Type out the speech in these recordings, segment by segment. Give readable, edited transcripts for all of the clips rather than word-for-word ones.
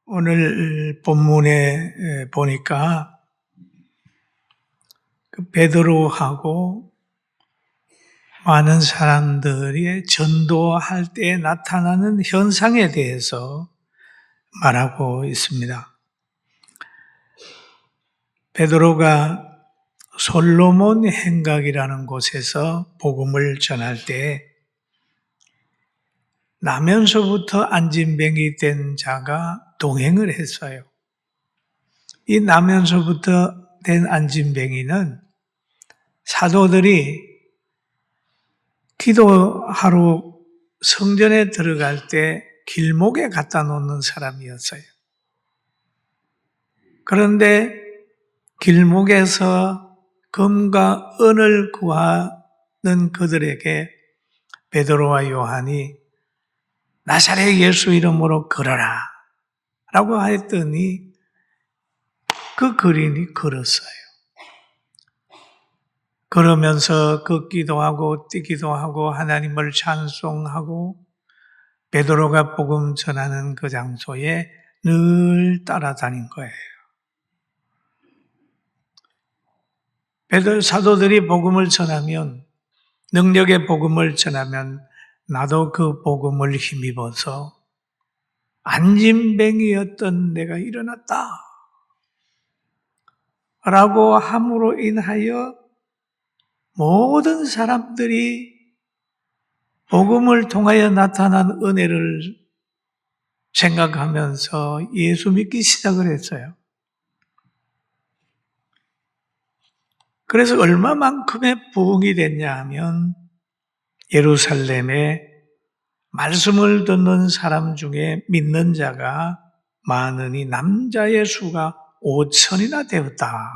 오늘 본문에 보니까 베드로하고 많은 사람들이 전도할 때 나타나는 현상에 대해서 말하고 있습니다. 베드로가 솔로몬 행각이라는 곳에서 복음을 전할 때 나면서부터 안진뱅이 된 자가 동행을 했어요. 이 나면서부터 된 안진뱅이는 사도들이 기도하러 성전에 들어갈 때 길목에 갖다 놓는 사람이었어요. 그런데 길목에서 금과 은을 구하는 그들에게 베드로와 요한이 나사렛 예수 이름으로 걸어라 라고 했더니 그 거린이 걸었어요. 그러면서 걷기도 하고 뛰기도 하고 하나님을 찬송하고 베드로가 복음 전하는 그 장소에 늘 따라다닌 거예요. 베드로 사도들이 복음을 전하면, 능력의 복음을 전하면 나도 그 복음을 힘입어서 안진뱅이였던 내가 일어났다 라고 함으로 인하여 모든 사람들이 복음을 통하여 나타난 은혜를 생각하면서 예수 믿기 시작을 했어요. 그래서 얼마만큼의 부흥이 됐냐 하면 예루살렘에 말씀을 듣는 사람 중에 믿는 자가 많으니 남자의 수가 5천이나 되었다.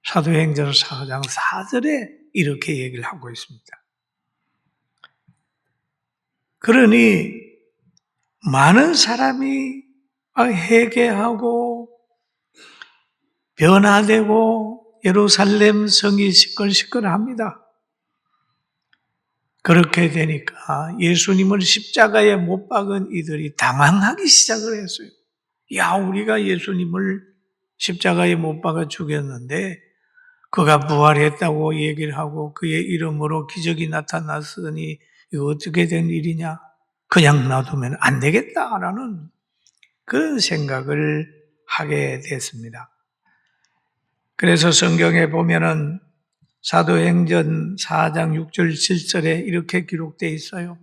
사도행전 4장 4절에 이렇게 얘기를 하고 있습니다. 그러니 많은 사람이 회개하고 변화되고 예루살렘 성이 시끌시끌합니다. 그렇게 되니까 예수님을 십자가에 못 박은 이들이 당황하기 시작을 했어요. 야, 우리가 예수님을 십자가에 못 박아 죽였는데 그가 부활했다고 얘기를 하고 그의 이름으로 기적이 나타났으니 이거 어떻게 된 일이냐? 그냥 놔두면 안 되겠다라는 그런 생각을 하게 됐습니다. 그래서 성경에 보면은 사도행전 4장 6절 7절에 이렇게 기록되어 있어요.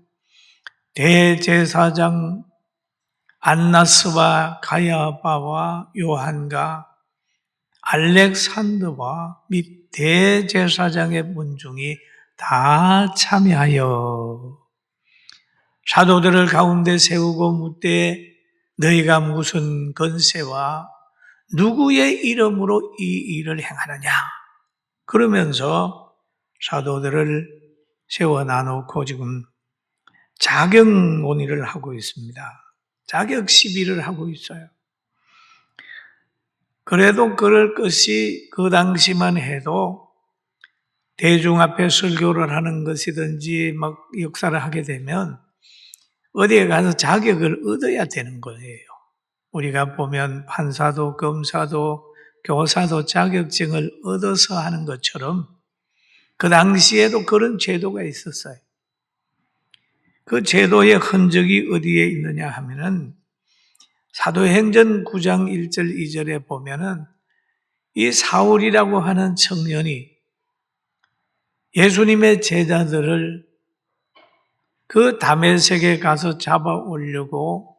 대제사장 안나스와 가야바와 요한과 알렉산더와 및 대제사장의 문중이 다 참여하여 사도들을 가운데 세우고 묻되 너희가 무슨 권세와 누구의 이름으로 이 일을 행하느냐? 그러면서 사도들을 세워 놔놓고 지금 자격 논의를 하고 있습니다. 자격 시비를 하고 있어요. 그래도 그럴 것이 그 당시만 해도 대중 앞에 설교를 하는 것이든지 막 역사를 하게 되면 어디에 가서 자격을 얻어야 되는 거예요. 우리가 보면 판사도 검사도 교사도 자격증을 얻어서 하는 것처럼 그 당시에도 그런 제도가 있었어요. 그 제도의 흔적이 어디에 있느냐 하면은 사도행전 9장 1절 2절에 보면은 이 사울이라고 하는 청년이 예수님의 제자들을 그 다메섹에 가서 잡아오려고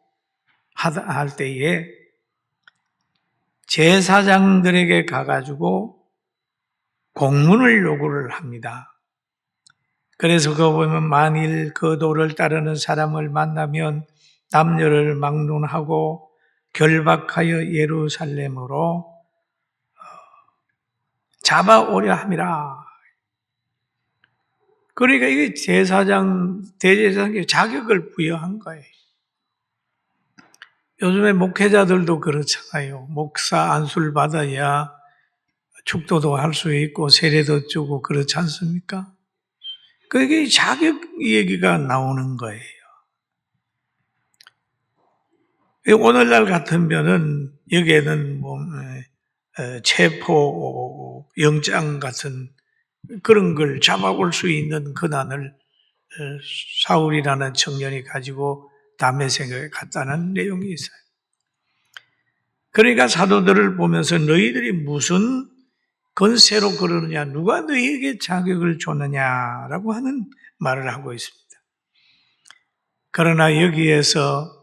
할 때에 제사장들에게 가가지고 공문을 요구를 합니다. 그래서 그거 보면 만일 그 도를 따르는 사람을 만나면 남녀를 막론하고 결박하여 예루살렘으로 잡아오려 함이라. 그러니까 이게 대제사장의 자격을 부여한 거예요. 요즘에 목회자들도 그렇잖아요. 목사 안수를 받아야 축도도 할 수 있고 세례도 주고 그렇지 않습니까? 그게 자격 얘기가 나오는 거예요. 오늘날 같으면은 여기에는 체포 영장 같은 그런 걸 잡아올 수 있는 권한을 사울이라는 청년이 가지고 다메섹에 갔다는 내용이 있어요. 그러니까 사도들을 보면서 너희들이 무슨 건세로 그러느냐, 누가 너희에게 자격을 줬느냐라고 하는 말을 하고 있습니다. 그러나 여기에서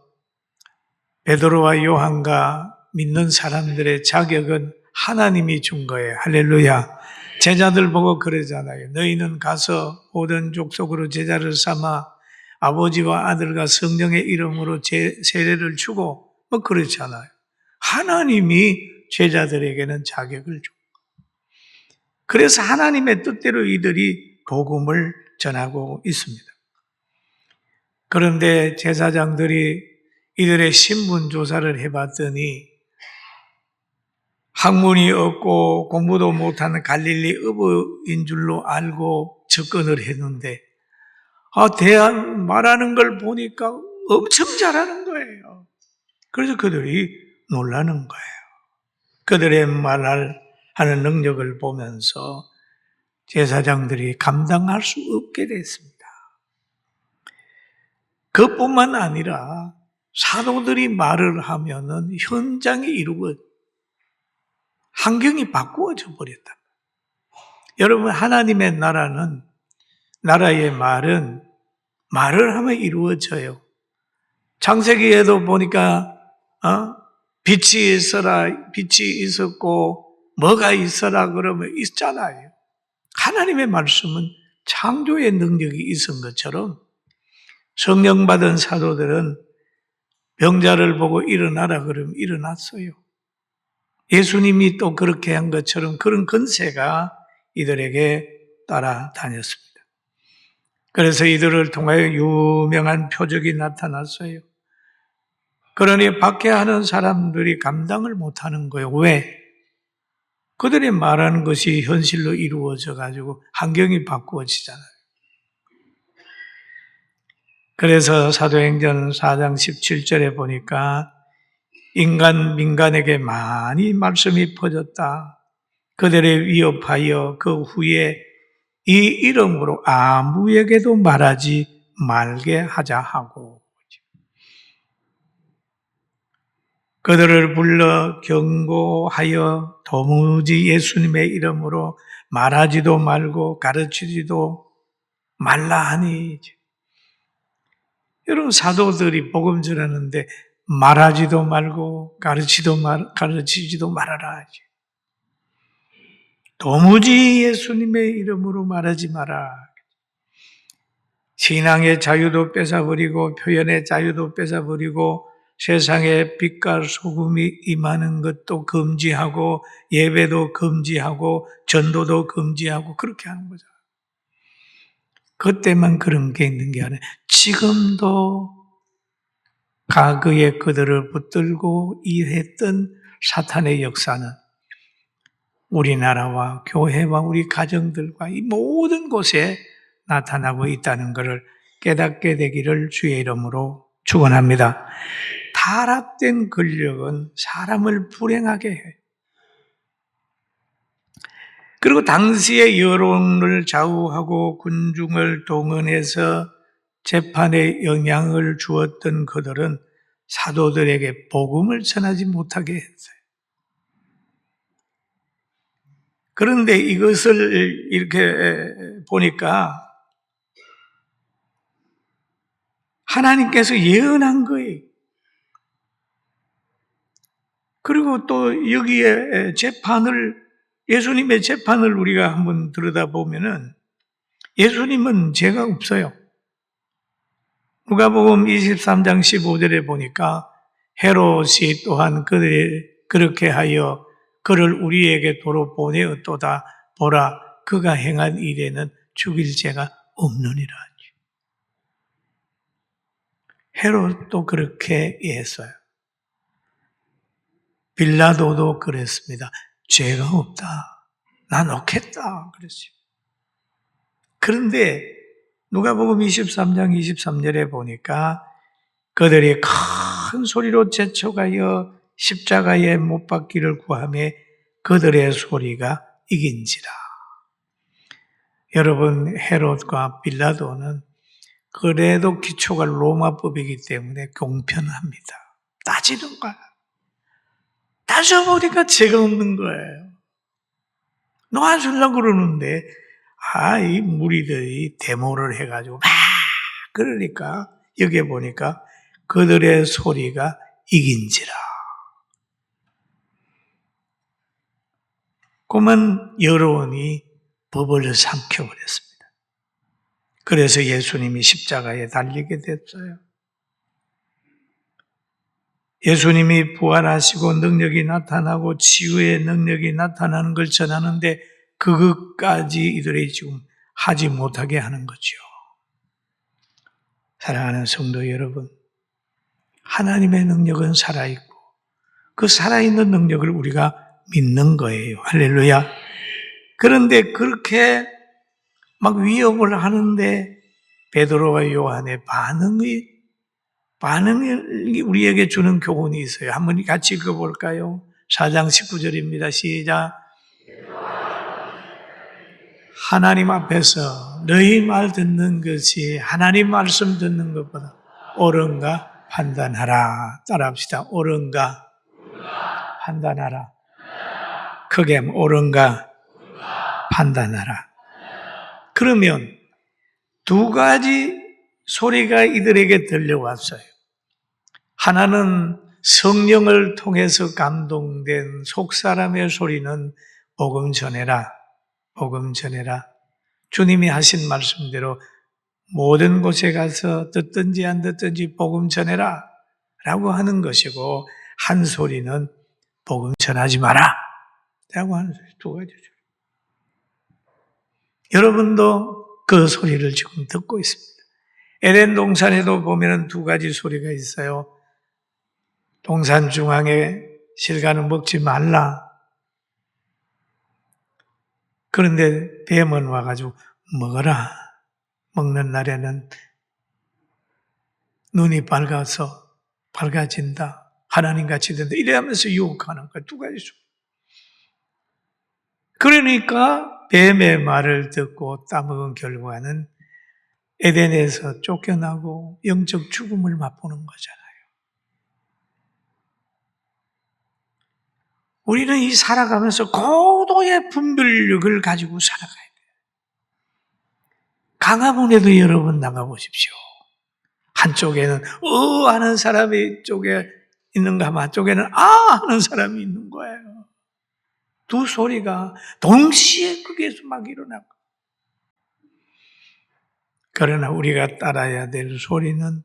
베드로와 요한과 믿는 사람들의 자격은 하나님이 준 거예요. 할렐루야. 제자들 보고 그러잖아요. 너희는 가서 모든 족속으로 제자를 삼아 아버지와 아들과 성령의 이름으로 세례를 주고 그렇잖아요. 하나님이 제자들에게는 자격을 줘. 그래서 하나님의 뜻대로 이들이 복음을 전하고 있습니다. 그런데 제사장들이 이들의 신분 조사를 해봤더니 학문이 없고 공부도 못하는 갈릴리 어부인 줄로 알고 접근을 했는데 말하는 걸 보니까 엄청 잘하는 거예요. 그래서 그들이 놀라는 거예요. 그들의 말하는 능력을 보면서 제사장들이 감당할 수 없게 됐습니다. 그뿐만 아니라 사도들이 말을 하면은 현장이 환경이 바꾸어져 버렸다. 여러분, 하나님의 나라의 말은 말을 하면 이루어져요. 창세기에도 보니까 빛이 있어라, 빛이 있었고 뭐가 있어라 그러면 있잖아요. 하나님의 말씀은 창조의 능력이 있은 것처럼 성령 받은 사도들은 병자를 보고 일어나라 그러면 일어났어요. 예수님이 또 그렇게 한 것처럼 그런 권세가 이들에게 따라다녔습니다. 그래서 이들을 통하여 유명한 표적이 나타났어요. 그러니 박해하는 사람들이 감당을 못하는 거예요. 왜? 그들이 말하는 것이 현실로 이루어져 가지고 환경이 바꾸어지잖아요. 그래서 사도행전 4장 17절에 보니까 민간에게 많이 말씀이 퍼졌다. 그들을 위협하여 그 후에 이 이름으로 아무에게도 말하지 말게 하자 하고 그들을 불러 경고하여 도무지 예수님의 이름으로 말하지도 말고 가르치지도 말라 하니. 여러분, 사도들이 복음 전하는데 말하지도 말고 가르치지도 말아라 하지. 도무지 예수님의 이름으로 말하지 마라. 신앙의 자유도 뺏어버리고 표현의 자유도 뺏어버리고 세상에 빛과 소금이 임하는 것도 금지하고 예배도 금지하고 전도도 금지하고 그렇게 하는 거죠. 그때만 그런 게 있는 게 아니라 지금도 과거에 그들을 붙들고 일했던 사탄의 역사는 우리나라와 교회와 우리 가정들과 이 모든 곳에 나타나고 있다는 것을 깨닫게 되기를 주의 이름으로 축원합니다. 타락된 권력은 사람을 불행하게 해요. 그리고 당시의 여론을 좌우하고 군중을 동원해서 재판에 영향을 주었던 그들은 사도들에게 복음을 전하지 못하게 했어요. 그런데 이것을 이렇게 보니까 하나님께서 예언한 거예요. 그리고 또 여기에 예수님의 재판을 우리가 한번 들여다보면은 예수님은 죄가 없어요. 누가복음 23장 15절에 보니까 헤롯이 또한 그렇게 하여 그를 우리에게 도로 보내었도다. 보라, 그가 행한 일에는 죽일 죄가 없느니라. 헤롯도 그렇게 했어요. 빌라도도 그랬습니다. 죄가 없다. 나 넣겠다. 그랬어요. 그런데 누가복음 23장 23절에 보니까 그들이 큰 소리로 재촉하여 십자가에 못 박기를 구하며 그들의 소리가 이긴지라. 여러분, 헤롯과 빌라도는 그래도 기초가 로마법이기 때문에 공평합니다. 따지는 거야. 따져보니까 죄가 없는 거예요. 놓아주려고 그러는데, 이 무리들이 데모를 해가지고 막 그러니까, 여기에 보니까 그들의 소리가 이긴지라. 그만 여론이 법을 삼켜버렸습니다. 그래서 예수님이 십자가에 달리게 됐어요. 예수님이 부활하시고 능력이 나타나고 치유의 능력이 나타나는 걸 전하는데 그것까지 이들이 지금 하지 못하게 하는 거죠. 사랑하는 성도 여러분, 하나님의 능력은 살아있고 그 살아있는 능력을 우리가 믿는 거예요. 할렐루야. 그런데 그렇게 막 위협을 하는데 베드로와 요한의 반응이 우리에게 주는 교훈이 있어요. 한번 같이 읽어볼까요? 4장 19절입니다. 시작. 하나님 앞에서 너희 말 듣는 것이 하나님 말씀 듣는 것보다 옳은가 판단하라. 따라합시다. 옳은가 판단하라. 크게 옳은가 판단하라. 그러면 두 가지 소리가 이들에게 들려왔어요. 하나는 성령을 통해서 감동된 속사람의 소리는 복음 전해라. 복음 전해라. 주님이 하신 말씀대로 모든 곳에 가서 듣든지 안 듣든지 복음 전해라 라고 하는 것이고, 한 소리는 복음 전하지 마라 라고 하는 소리. 두 가지죠. 여러분도 그 소리를 지금 듣고 있습니다. 에덴 동산에도 보면 두 가지 소리가 있어요. 동산 중앙에 실과는 먹지 말라. 그런데 뱀은 와가지고 먹어라. 먹는 날에는 눈이 밝아진다. 하나님같이 된다. 이래하면서 유혹하는 거야. 두 가지 소리. 그러니까 뱀의 말을 듣고 따먹은 결과는 에덴에서 쫓겨나고 영적 죽음을 맛보는 거잖아요. 우리는 이 살아가면서 고도의 분별력을 가지고 살아가야 돼요. 강화문에도 여러 번 나가보십시오. 한쪽에는 하는 사람이 쪽에 있는가 하면 한쪽에는 하는 사람이 있는 거예요. 두 소리가 동시에 거기에서 막 일어나고. 그러나 우리가 따라야 될 소리는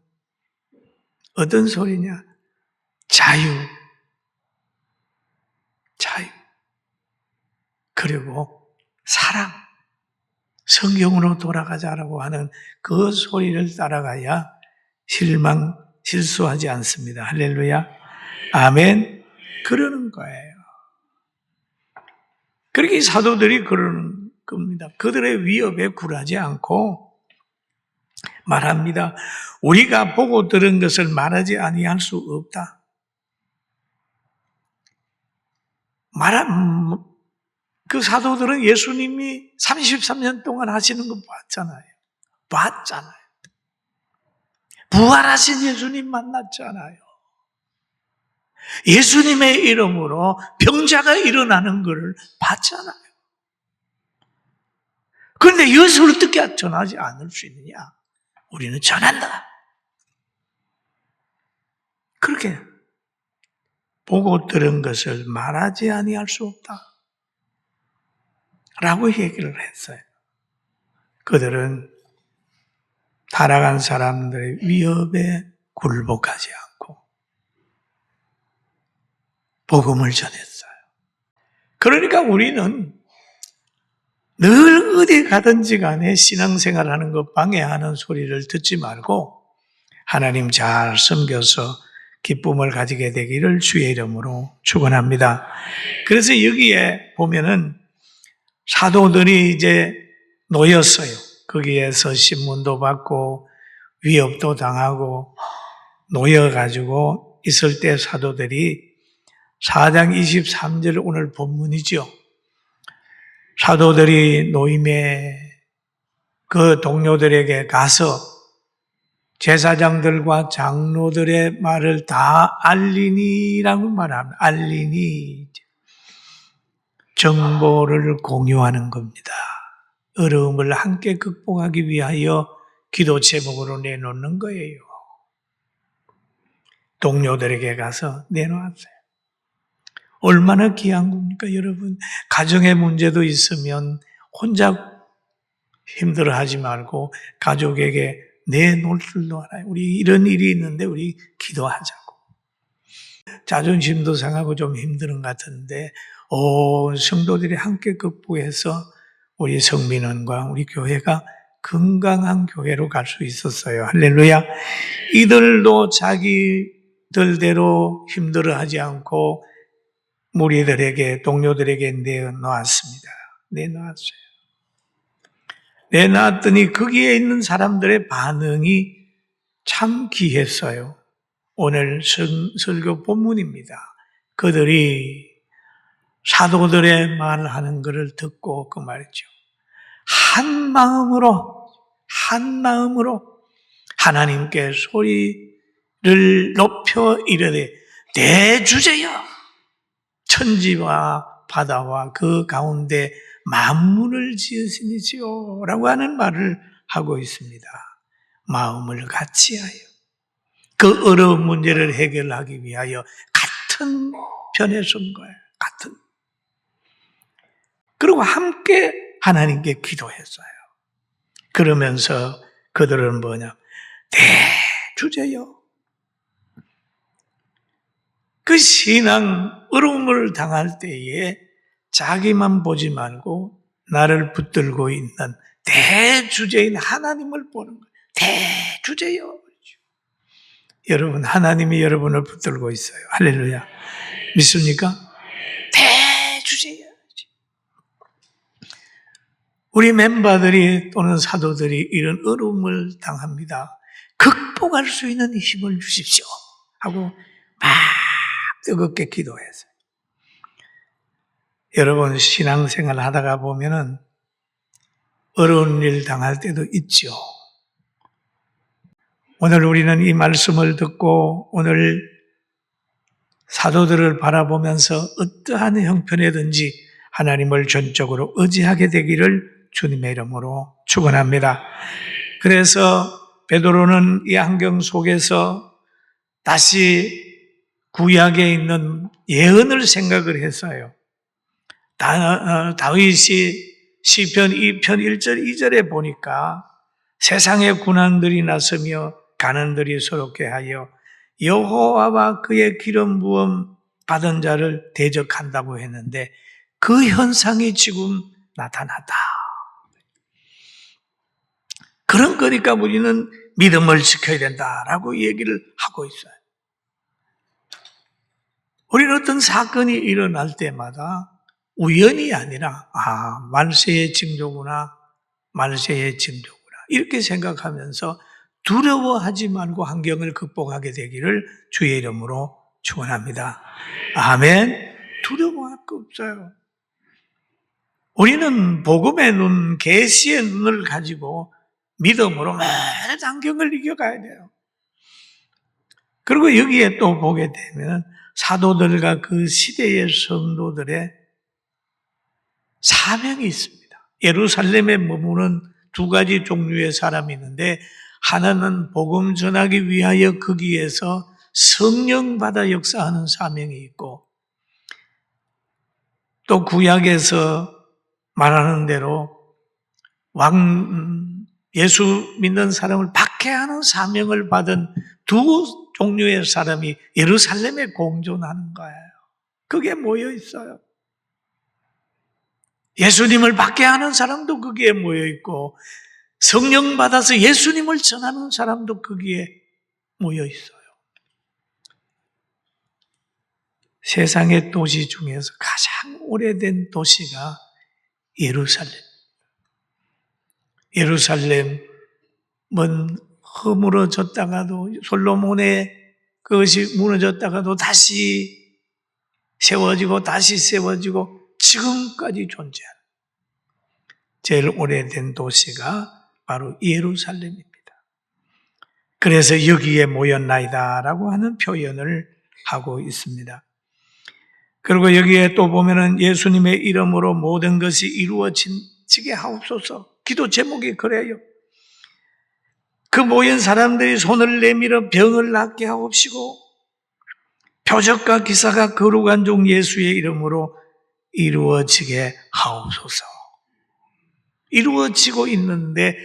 어떤 소리냐? 자유. 그리고 사랑. 성경으로 돌아가자라고 하는 그 소리를 따라가야 실수하지 않습니다. 할렐루야. 아멘. 그러는 거예요. 그렇게 사도들이 그러는 겁니다. 그들의 위협에 굴하지 않고 말합니다. 우리가 보고 들은 것을 말하지 아니할 수 없다. 그 사도들은 예수님이 33년 동안 하시는 거 봤잖아요. 부활하신 예수님 만났잖아요. 예수님의 이름으로 병자가 일어나는 것을 봤잖아요. 그런데 이것을 어떻게 전하지 않을 수 있느냐? 우리는 전한다. 그렇게 보고 들은 것을 말하지 아니할 수 없다. 라고 얘기를 했어요. 그들은 타락한 사람들의 위협에 굴복하지 않고 복음을 전했어요. 그러니까 우리는 늘 어디 가든지 간에 신앙생활하는 것 방해하는 소리를 듣지 말고 하나님 잘 섬겨서 기쁨을 가지게 되기를 주의 이름으로 축원합니다. 그래서 여기에 보면은 사도들이 이제 놓였어요. 거기에서 신문도 받고 위협도 당하고 놓여가지고 있을 때 사도들이 4장 23절 오늘 본문이죠. 사도들이 노임의 그 동료들에게 가서 제사장들과 장로들의 말을 다 알리니라고 말합니다. 알리니. 정보를 공유하는 겁니다. 어려움을 함께 극복하기 위하여 기도 제목으로 내놓는 거예요. 동료들에게 가서 내놓았어요. 얼마나 귀한 겁니까, 여러분? 가정의 문제도 있으면 혼자 힘들어하지 말고 가족에게 내놓을 줄도 알아요. 우리 이런 일이 있는데 우리 기도하자고. 자존심도 상하고 좀 힘든 것 같은데 성도들이 함께 극복해서 우리 성민원과 우리 교회가 건강한 교회로 갈 수 있었어요. 할렐루야. 이들도 자기들대로 힘들어하지 않고 무리들에게, 동료들에게 내놓았습니다. 내놓았어요. 내놨더니 거기에 있는 사람들의 반응이 참 귀했어요. 오늘 설교 본문입니다. 그들이 사도들의 말하는 것을 듣고 그 말이죠. 한 마음으로 하나님께 소리를 높여 이르되 대주제여 천지와 바다와 그 가운데 만물을 지으시니지요 라고 하는 말을 하고 있습니다. 마음을 같이하여 그 어려운 문제를 해결하기 위하여 같은 편에 선 거예요. 같은. 그리고 함께 하나님께 기도했어요. 그러면서 그들은 뭐냐? 대주제여. 그 신앙 어려움을 당할 때에 자기만 보지 말고 나를 붙들고 있는 대주제인 하나님을 보는 거예요. 대주제여. 여러분, 하나님이 여러분을 붙들고 있어요. 할렐루야. 믿습니까? 대주제여. 우리 멤버들이 또는 사도들이 이런 어려움을 당합니다. 극복할 수 있는 힘을 주십시오 하고 막 뜨겁게 기도했어요. 여러분, 신앙생활 하다가 보면은 어려운 일 당할 때도 있죠. 오늘 우리는 이 말씀을 듣고 오늘 사도들을 바라보면서 어떠한 형편이든지 하나님을 전적으로 의지하게 되기를 주님의 이름으로 축원합니다. 그래서 베드로는 이 환경 속에서 다시 구약에 있는 예언을 생각을 했어요. 다윗이 시편 2편 1절 2절에 보니까 세상의 군왕들이 나서며 가난들이 서럽게 하여 여호와와 그의 기름 부음 받은 자를 대적한다고 했는데 그 현상이 지금 나타났다. 그런 거니까 우리는 믿음을 지켜야 된다라고 얘기를 하고 있어요. 우리는 어떤 사건이 일어날 때마다 우연이 아니라 말세의 징조구나, 말세의 징조구나 이렇게 생각하면서 두려워하지 말고 환경을 극복하게 되기를 주의 이름으로 축원합니다. 아멘. 두려워할 거 없어요. 우리는 복음의 눈, 계시의 눈을 가지고 믿음으로 매일 환경을 이겨가야 돼요. 그리고 여기에 또 보게 되면 사도들과 그 시대의 성도들의 사명이 있습니다. 예루살렘에 머무는 두 가지 종류의 사람이 있는데 하나는 복음 전하기 위하여 거기에서 성령 받아 역사하는 사명이 있고 또 구약에서 말하는 대로 예수 믿는 사람을 박해하는 사명을 받은 두 종류의 사람이 예루살렘에 공존하는 거예요. 그게 모여 있어요. 예수님을 박해하는 사람도 거기에 모여 있고 성령 받아서 예수님을 전하는 사람도 거기에 모여 있어요. 세상의 도시 중에서 가장 오래된 도시가 예루살렘. 예루살렘은 허물어졌다가도 솔로몬의 그것이 무너졌다가도 다시 세워지고 다시 세워지고 지금까지 존재하는 제일 오래된 도시가 바로 예루살렘입니다. 그래서 여기에 모였나이다라고 하는 표현을 하고 있습니다. 그리고 여기에 또 보면은 예수님의 이름으로 모든 것이 이루어지게 하옵소서. 기도 제목이 그래요. 그 모인 사람들이 손을 내밀어 병을 낫게 하옵시고 표적과 기사가 거룩한 종 예수의 이름으로 이루어지게 하옵소서. 이루어지고 있는데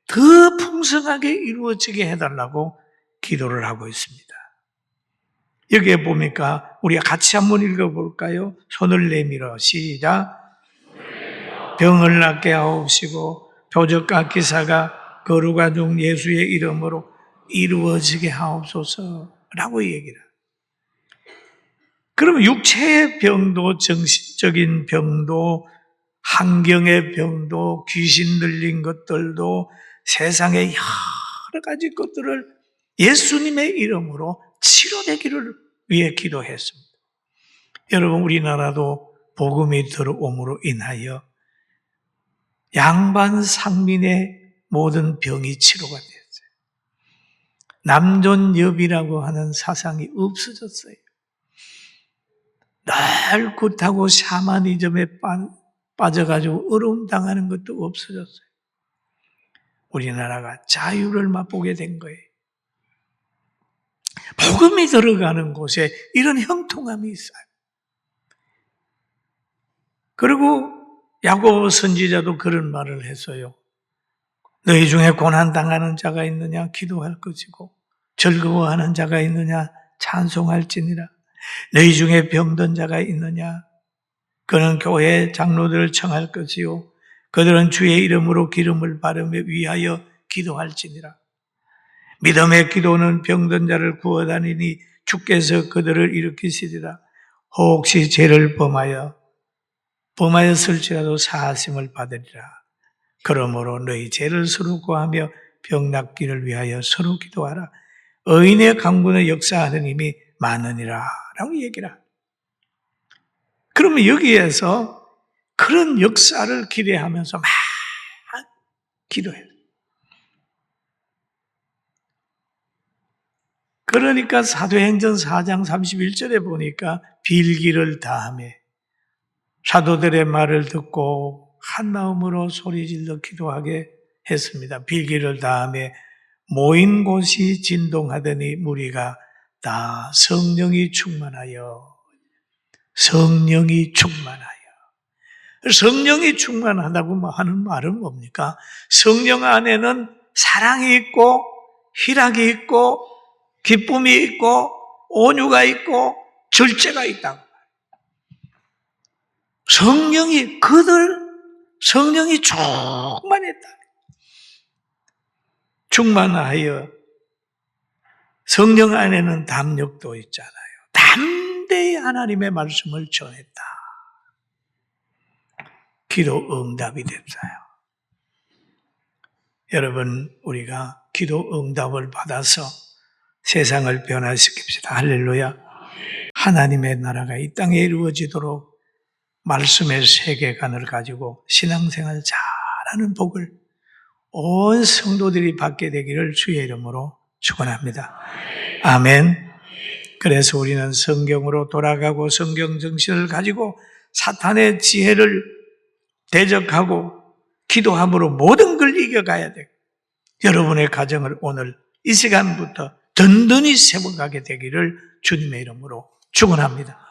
더 풍성하게 이루어지게 해달라고 기도를 하고 있습니다. 여기에 보니까 우리가 같이 한번 읽어볼까요? 손을 내밀어 시작. 병을 낫게 하옵시고 표적과 기사가 거룩한 종 예수의 이름으로 이루어지게 하옵소서라고 얘기를. 그러면 육체의 병도 정신적인 병도 환경의 병도 귀신 들린 것들도 세상의 여러 가지 것들을 예수님의 이름으로 치료되기를 위해 기도했습니다. 여러분 우리나라도 복음이 들어옴으로 인하여 양반 상민의 모든 병이 치료가 되었어요. 남존여비라고 하는 사상이 없어졌어요. 늘 굿하고 샤머니즘에 빠져가지고 어려움 당하는 것도 없어졌어요. 우리나라가 자유를 맛보게 된 거예요. 복음이 들어가는 곳에 이런 형통함이 있어요. 그리고 야고보 선지자도 그런 말을 했어요. 너희 중에 고난당하는 자가 있느냐 기도할 것이고 즐거워하는 자가 있느냐 찬송할지니라. 너희 중에 병든 자가 있느냐 그는 교회 장로들을 청할 것이요 그들은 주의 이름으로 기름을 바르며 위하여 기도할지니라. 믿음의 기도는 병든 자를 구원하리니 주께서 그들을 일으키시리라. 혹시 죄를 범하였을지라도 사하심을 받으리라. 그러므로 너희 죄를 서로 구하며 병 낫기를 위하여 서로 기도하라. 의인의 강구는 역사하는 힘이 많으니라 라고 얘기를 합니다. 그러면 여기에서 그런 역사를 기대하면서 막 기도해요. 그러니까 사도행전 4장 31절에 보니까 빌기를 다하며 사도들의 말을 듣고 한 마음으로 소리질러 기도하게 했습니다. 빌기를 다하며 모인 곳이 진동하더니 무리가 다 성령이 충만하여 성령이 충만하다고 하는 말은 뭡니까? 성령 안에는 사랑이 있고 희락이 있고 기쁨이 있고 온유가 있고 절제가 있다고. 성령이 충만했다. 충만하여 성령 안에는 담력도 있잖아요. 담대히 하나님의 말씀을 전했다. 기도 응답이 됐어요. 여러분 우리가 기도 응답을 받아서 세상을 변화시킵시다. 할렐루야. 하나님의 나라가 이 땅에 이루어지도록 말씀의 세계관을 가지고 신앙생활 잘하는 복을 온 성도들이 받게 되기를 주의 이름으로 축원합니다. 아멘. 그래서 우리는 성경으로 돌아가고 성경 정신을 가지고 사탄의 지혜를 대적하고 기도함으로 모든 걸 이겨가야 돼요. 여러분의 가정을 오늘 이 시간부터 든든히 세워가게 되기를 주님의 이름으로 축원합니다.